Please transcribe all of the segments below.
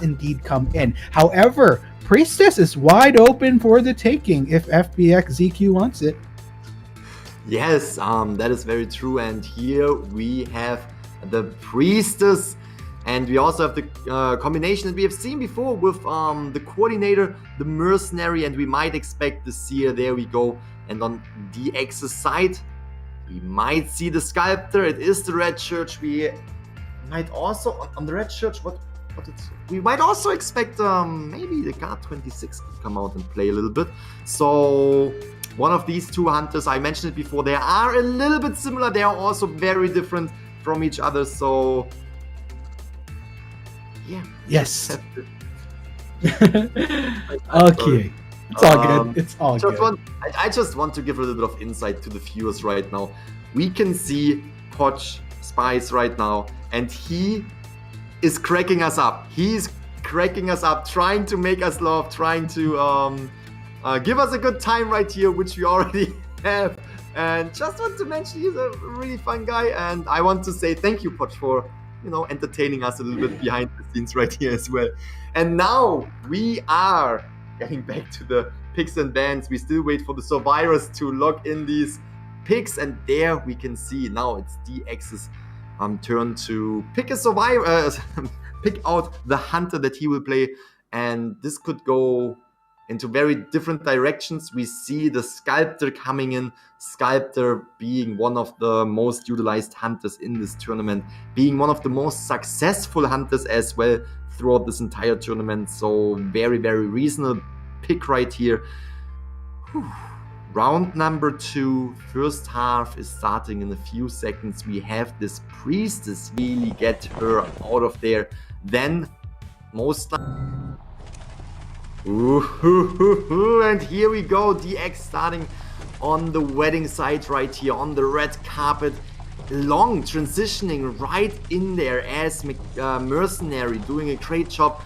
indeed come in. However, Priestess is wide open for the taking if FPX.ZQ wants it. Yes, that is very true. And here we have the Priestess, and we also have the combination that we have seen before with the Coordinator, the Mercenary, and we might expect the Seer. There we go. And on DX's side, we might see the Sculptor. It is the Red Church. We might also, on the Red Church, we might also expect maybe the Guard 26 could come out and play a little bit. So one of these two hunters, I mentioned it before, they are a little bit similar. They are also very different from each other. So yeah. Yes. Okay. It's all good. It's all good. I just want to give a little bit of insight to the viewers right now. We can see Poch Spice right now, and he is cracking us up. He's cracking us up, trying to make us laugh, trying to give us a good time right here, which we already have. And just want to mention he's a really fun guy, and I want to say thank you, Poch, for entertaining us a little bit behind the scenes right here as well. And now we are getting back to the picks and bans. We still wait for the survivors to lock in these picks, and there we can see now it's DX's turn to pick a survivor, pick out the hunter that he will play, and this could go into very different directions. We see the Sculptor coming in, Sculptor being one of the most utilized hunters in this tournament, being one of the most successful hunters as well throughout this entire tournament. So very, very reasonable pick right here. Whew. Round number 2, first half is starting in a few seconds. We have this Priestess really get her out of there. Then most and here we go, DX starting on the wedding side right here on the red carpet. Long transitioning right in there as Mercenary doing a great job.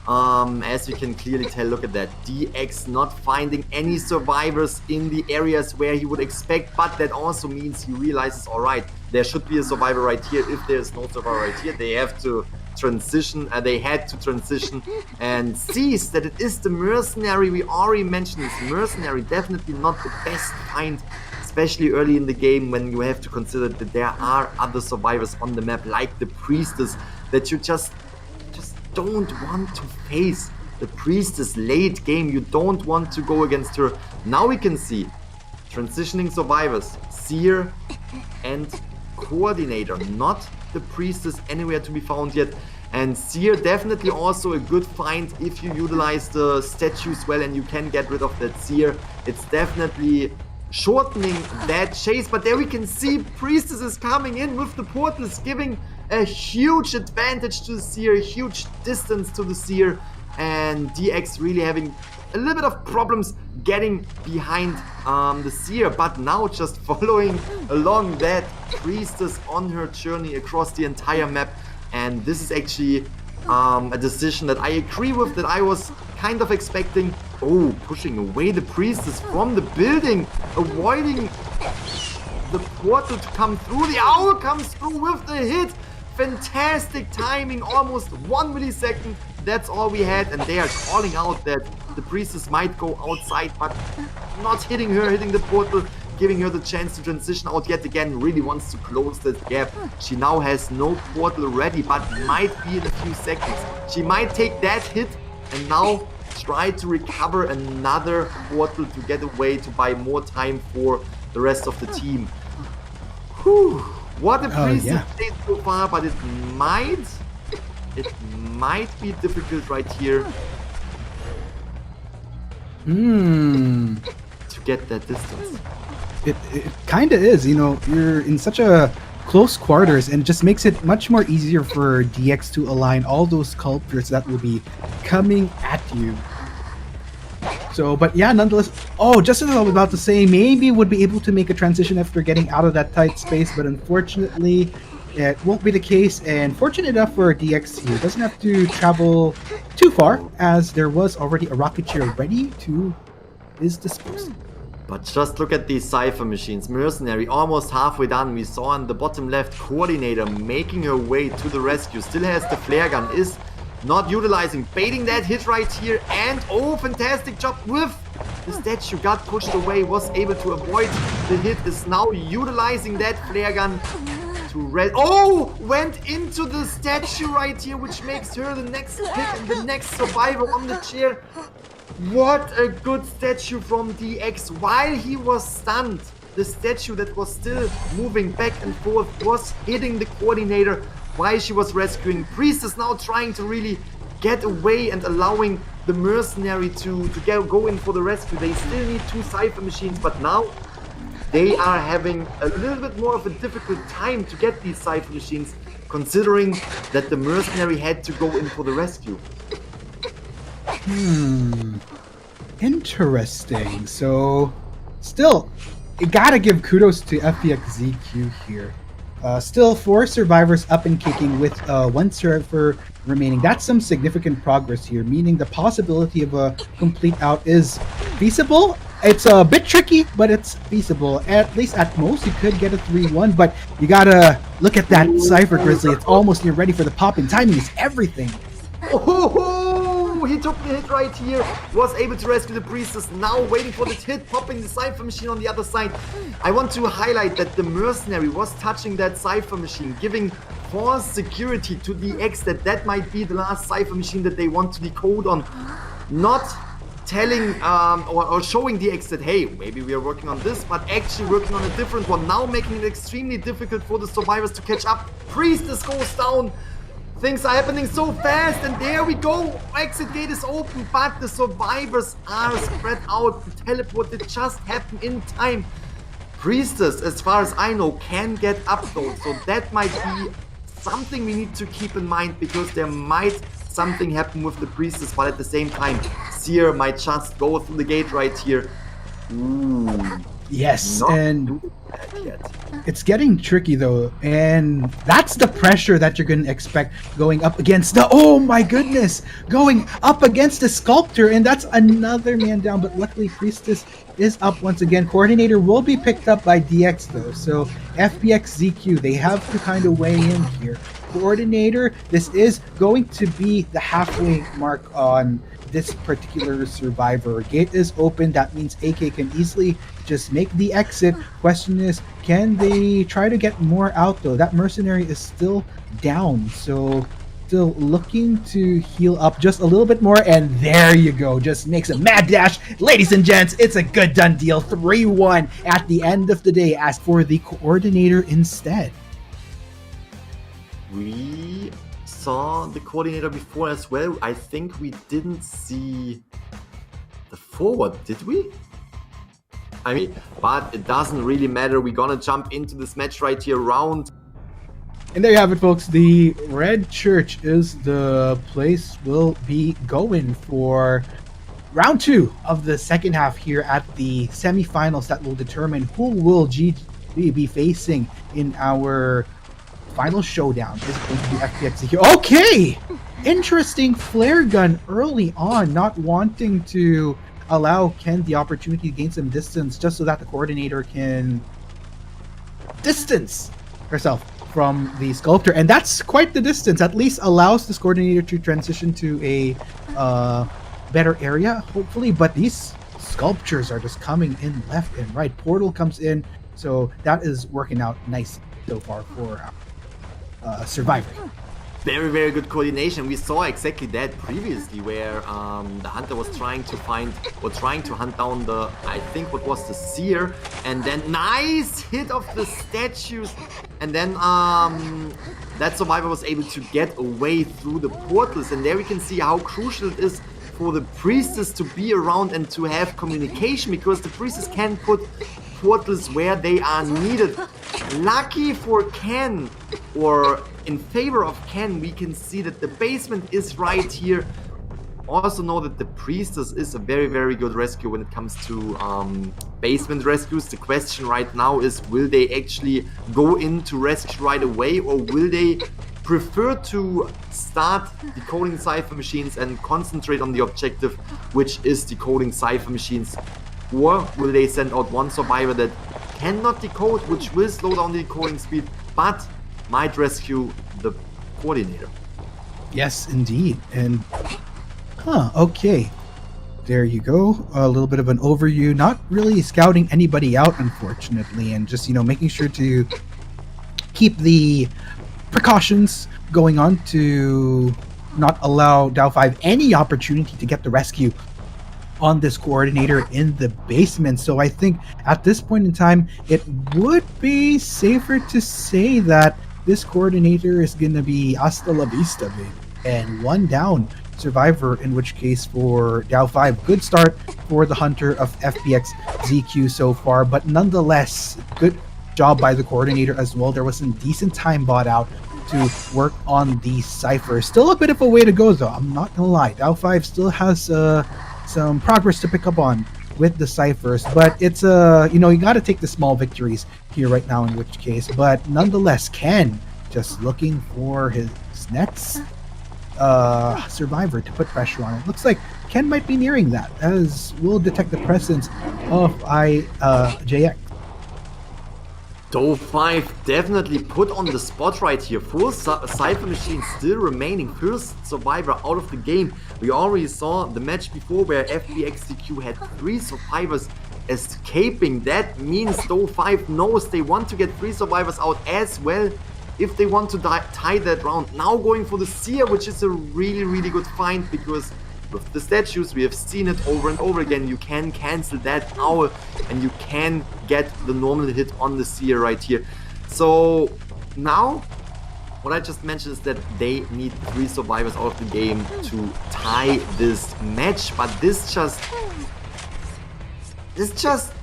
As you can clearly tell, look at that, DX not finding any survivors in the areas where he would expect, but that also means he realizes, all right, there should be a survivor right here. If there's no survivor right here, they have to transition, they had to transition, and sees that it is the Mercenary. We already mentioned this Mercenary, definitely not the best find, especially early in the game when you have to consider that there are other survivors on the map like the Priestess that you just don't want to face. The Priestess late game, you don't want to go against her. Now we can see transitioning survivors, Seer and Coordinator, not the Priestess anywhere to be found yet. And Seer definitely also a good find if you utilize the statues well and you can get rid of that Seer. It's definitely shortening that chase, but there we can see Priestess is coming in with the portals, giving a huge advantage to the Seer, a huge distance to the Seer, and DX really having a little bit of problems getting behind the Seer, but now just following along that Priestess on her journey across the entire map. And this is actually a decision that I agree with, that I was kind of expecting. Oh, pushing away the Priestess from the building, avoiding the portal to come through. The Owl comes through with the hit. Fantastic timing, almost 1 millisecond. That's all we had, and they are calling out that the Priestess might go outside, but not hitting her, hitting the portal, giving her the chance to transition out yet again. Really wants to close that gap. She now has no portal ready, but might be in a few seconds. She might take that hit and now try to recover another portal to get away, to buy more time for the rest of the team. Whew. What a Priestess played so far, but it might be difficult right here to get that distance. It kind of is, you're in such a close quarters, and it just makes it much more easier for DX to align all those sculptors that will be coming at you. So, but yeah, nonetheless, just as I was about to say, maybe would be able to make a transition after getting out of that tight space, but unfortunately, it won't be the case. And fortunate enough for DX here, doesn't have to travel too far, as there was already a rocket chair ready to his disposal. But just look at these Cypher machines. Mercenary almost halfway done. We saw on the bottom left Coordinator making her way to the rescue. Still has the flare gun, is not utilizing, baiting that hit right here, and oh, fantastic job with the statue, got pushed away, was able to avoid the hit, is now utilizing that flare gun to went into the statue right here, which makes her the next pick and the next survivor on the chair. What a good statue from DX. While he was stunned, the statue that was still moving back and forth was hitting the coordinator while she was rescuing. Priestess now trying to really get away and allowing the mercenary to go in for the rescue. They still need 2 Cypher machines, but now they are having a little bit more of a difficult time to get these Cypher machines, considering that the mercenary had to go in for the rescue. Interesting. So, still, you gotta give kudos to FPX.ZQ here. Still, 4 survivors up and kicking with 1 survivor remaining. That's some significant progress here, meaning the possibility of a complete out is feasible. It's a bit tricky, but it's feasible. At least at most, you could get a 3-1, but you gotta look at that Cypher Grizzly. It's almost near ready for the pop, and timing is everything. Oh, he took the hit right here, was able to rescue the Priestess, now waiting for the hit, popping the Cypher machine on the other side. I want to highlight that the mercenary was touching that Cypher machine, giving false security to DX that might be the last Cypher machine that they want to decode on. Not telling or showing DX that, hey, maybe we are working on this, but actually working on a different one, now making it extremely difficult for the survivors to catch up. Priestess goes down. Things are happening so fast, and there we go. Exit gate is open, but the survivors are spread out. The teleport did just happen in time. Priestess, as far as I know, can get up though, so that might be something we need to keep in mind, because there might something happen with the Priestess, but at the same time, Seer might just go through the gate right here. Ooh. Yes, Not and yet. it's getting tricky though, and that's the pressure that you're gonna expect going up against the, oh my goodness, going up against the Sculptor, and that's another man down, but luckily Priestess is up once again. Coordinator will be picked up by DX though, so FPX.ZQ, they have to kind of weigh in here. Coordinator, this is going to be the halfway mark on this particular survivor. Gate is open, that means AK can easily just make the exit. Question is, can they try to get more out though? That mercenary is still down, so still looking to heal up just a little bit more, and there you go, just makes a mad dash. Ladies and gents, it's a good done deal, 3-1 at the end of the day as for the coordinator instead. We saw the coordinator before as well. I think we didn't see the forward, did we? I mean, but it doesn't really matter. We're gonna jump into this match right here, round. And there you have it, folks. The Red Church is the place we'll be going for round 2 of the second half here at the semifinals that will determine who will GG be facing in our final showdown. Is going to be FPX.ZQ. Okay! Interesting flare gun early on, not wanting to allow Ken the opportunity to gain some distance just so that the coordinator can distance herself from the Sculptor, and that's quite the distance. At least allows this coordinator to transition to a better area, hopefully, but these Sculptures are just coming in left and right. Portal comes in, so that is working out nice so far for Survivor. Very, very good coordination. We saw exactly that previously, where the hunter was trying to hunt down the, I think what was the Seer, and then nice hit of the statues, and then that survivor was able to get away through the portals, and there we can see how crucial it is for the Priestess to be around and to have communication, because the Priestess can put portals where they are needed. Lucky for Ken, or in favor of Ken, we can see that the basement is right here. Also know that the Priestess is a very, very good rescue when it comes to basement rescues. The question right now is, will they actually go into rescue right away, or will they prefer to start decoding Cypher machines and concentrate on the objective, which is decoding Cypher machines? Or will they send out one survivor that cannot decode, which will slow down the decoding speed, but might rescue the coordinator? Yes, indeed. And, okay. There you go. A little bit of an overview. Not really scouting anybody out, unfortunately, and just, making sure to keep the precautions going on to not allow DOU5 any opportunity to get the rescue on this coordinator in the basement. So I think at this point in time, it would be safer to say that this coordinator is going to be hasta la vista, baby. And one down survivor, in which case for DOU5. Good start for the hunter of FPX.ZQ so far, but nonetheless, good job by the coordinator as well. There was some decent time bought out to work on the cipher. Still a bit of a way to go, though. I'm not gonna lie. DOU5 still has some progress to pick up on with the ciphers, but it's you got to take the small victories here right now. In which case, but nonetheless, Ken just looking for his next survivor to put pressure on. It looks like Ken might be nearing that, as we'll detect the presence of JX. DOU5 definitely put on the spot right here. Full cipher machine still remaining. First survivor out of the game. We already saw the match before where FPX.ZQ had 3 survivors escaping. That means DOU5 knows they want to get 3 survivors out as well if they want to tie that round. Now going for the Seer, which is a really good find, because with the statues, we have seen it over and over again. You can cancel that owl and you can get the normal hit on the Seer right here. So now, what I just mentioned is that they need 3 survivors out of the game to tie this match. But this just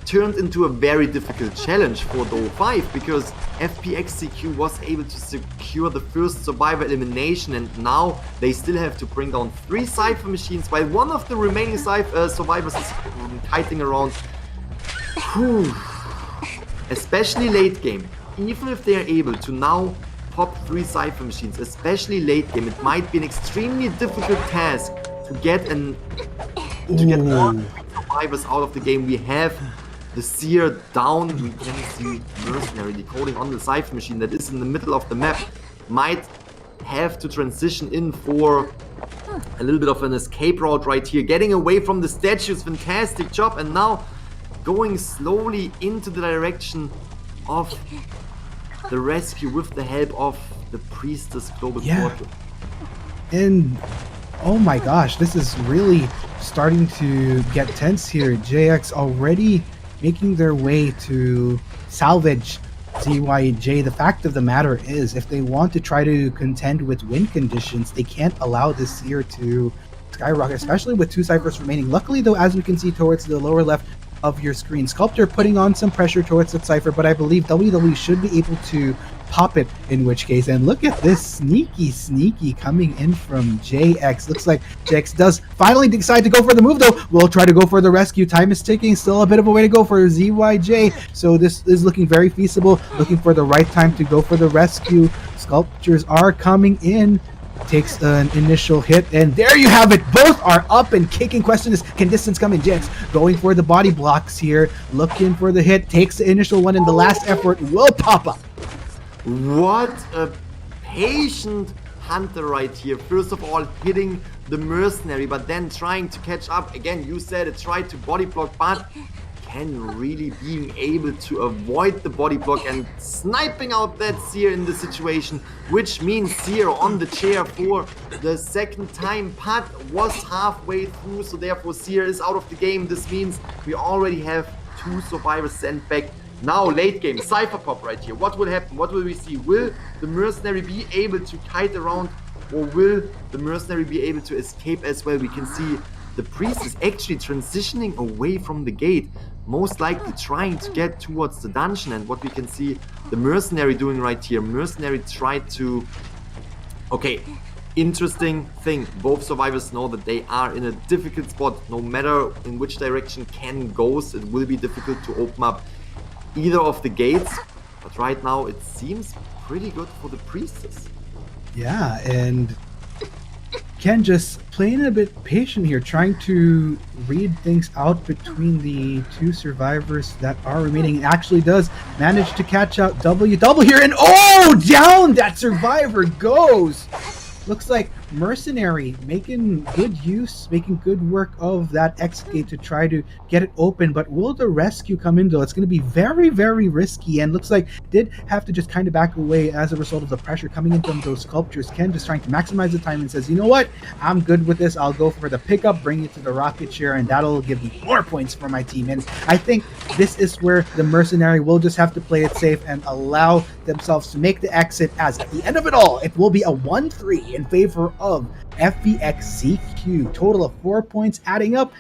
turned into a very difficult challenge for DOU5, because FPX.ZQ was able to secure the first survivor elimination, and now they still have to bring down 3 cipher machines while one of the remaining survivors is kiting around. Whew. Especially late game, even if they are able to now pop 3 cipher machines, especially late game, it might be an extremely difficult task to get all survivors out of the game. We have the Seer down. We can see Mercenary decoding on the cipher machine that is in the middle of the map. Might have to transition in for a little bit of an escape route right here. Getting away from the statues, fantastic job. And now going slowly into the direction of the rescue with the help of the Priestess Global Portal. And oh my gosh, this is really starting to get tense here. JX already making their way to salvage ZYJ. The fact of the matter is, if they want to try to contend with win conditions, they can't allow this Seer to skyrocket, especially with 2 ciphers remaining. Luckily though, as we can see towards the lower left of your screen, Sculptor putting on some pressure towards that cipher, but I believe WWE should be able to pop it, in which case. And look at this sneaky coming in from JX. Looks like JX does finally decide to go for the move, though. We'll try to go for the rescue. Time is ticking. Still a bit of a way to go for ZYJ. So this is looking very feasible. Looking for the right time to go for the rescue. Sculptures are coming in. Takes an initial hit, and there you have it. Both are up and kicking. Question is, can distance come in? JX going for the body blocks here. Looking for the hit. Takes the initial one, and the last effort will pop up. What a patient hunter right here. First of all, hitting the Mercenary, but then trying to catch up. Again, you said it, tried to body block, but Ken really being able to avoid the body block and sniping out that Seer in the situation, which means Seer on the chair for the second time. Pat was halfway through, so therefore Seer is out of the game. This means we already have 2 survivors sent back. Now late game, Cypher Pop right here. What will happen? What will we see? Will the Mercenary be able to kite around, or will the Mercenary be able to escape as well? We can see the Priest is actually transitioning away from the gate, most likely trying to get towards the dungeon. And what we can see the Mercenary doing right here, Mercenary tried to... Okay, interesting thing. Both survivors know that they are in a difficult spot. No matter in which direction Ken goes, it will be difficult to open up either of the gates, but right now it seems pretty good for the Priestess. Yeah, and Ken just playing a bit patient here, trying to read things out between the 2 survivors that are remaining. Actually does manage to catch out double here, and oh, down that survivor goes. Looks like Mercenary making good use, making good work of that X gate to try to get it open. But will the rescue come in though? It's going to be very, very risky, and looks like did have to just kind of back away as a result of the pressure coming in from those sculptures. Ken just trying to maximize the time and says, you know what? I'm good with this. I'll go for the pickup, bring it to the rocket chair, and that'll give me more points for my team. And I think this is where the Mercenary will just have to play it safe and allow themselves to make the exit, as at the end of it all, it will be a 1-3 in favor of FPX.ZQ. Total of 4 points adding up